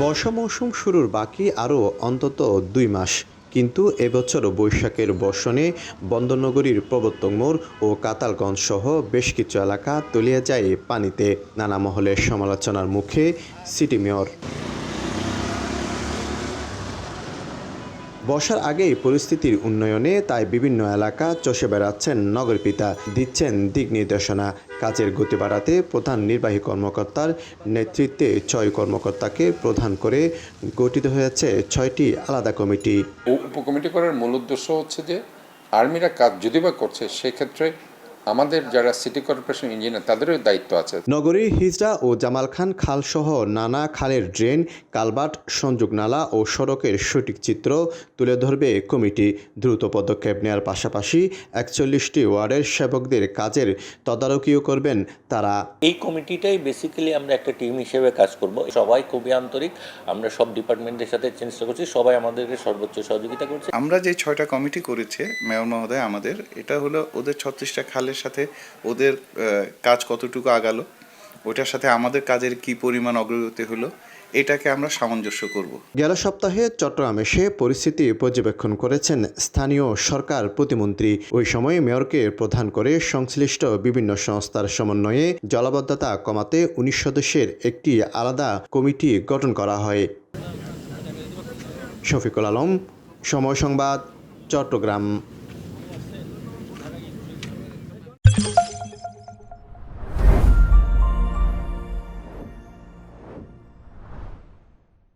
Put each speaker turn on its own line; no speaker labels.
বর্ষা মৌসুম শুরুর বাকি আরও অন্তত ২ মাস। কিন্তু এবছর বৈশাখের বর্ষণে বন্দরনগরীর প্রবর্তক মোড় ও কাতালগঞ্জ সহ বেশ কিছু এলাকা তলিয়ে যায় পানিতে। নানা মহলের সমালোচনার মুখে সিটি মেয়র। বর্ষার আগেই পরিস্থিতির উন্নয়নে তাই বিভিন্ন এলাকা চষে বেড়াচ্ছেন নগরপিতা, দিচ্ছেন দিক নির্দেশনা। কাজের গতি বাড়াতে প্রধান নির্বাহী কর্মকর্তার নেতৃত্বে ৬ কর্মকর্তাকে প্রধান করে গঠিত হয়েছে ৬টি আলাদা কমিটি।
উপকমিটি করার মূল উদ্দেশ্য হচ্ছে যে আর্মিরা কাজ যদি বা করছে সেক্ষেত্রে আমাদের যারা সিটি কর্পোরেশন ইঞ্জিনিয়ার তাদেরও দায়িত্ব আছে।
নগরীর হিজড়া ও জামাল খান খাল সহ নানা খালের ড্রেন, কালভার্ট, সংযোগ নালা ও সড়কের সঠিক চিত্র তুলে ধরবে কমিটি। দ্রুত পদক্ষেপ নেওয়ার পাশাপাশি ৪১টি ওয়ার্ডের সেবকদের কাজের তদারকিও করবেন তারা।
এই কমিটিটাই বেসিক্যালি আমরা একটা টিম হিসেবে কাজ করব। সবাই খুবই আন্তরিক, আমরা সব ডিপার্টমেন্টের সাথে চেষ্টা করছি, সবাই আমাদেরকে সর্বোচ্চ সহযোগিতা করছে।
আমরা যে ৬টা কমিটি করেছে মেয়র মহোদয় আমাদের, এটা হলো ওদের ৩৬টা খালের সাথে ওদের কাজ কতটুকু আগালো, ওটার সাথে আমাদের কাজের কি পরিমাণ অগ্রগতি হলো, এটাকে আমরা সামঞ্জস্য করব।
গেল সপ্তাহে চট্টগ্রাম এসে পরিস্থিতি পর্যবেক্ষণ করেছেন স্থানীয় সরকার প্রতিমন্ত্রী। ওই সময় মেয়রকে প্রধান করে সংশ্লিষ্ট বিভিন্ন সংস্থার সমন্বয়ে জলাবদ্ধতা কমাতে ১৯ সদস্যের একটি আলাদা কমিটি গঠন করা হয়। শফিকুল আলম, সময় সংবাদ, চট্টগ্রাম।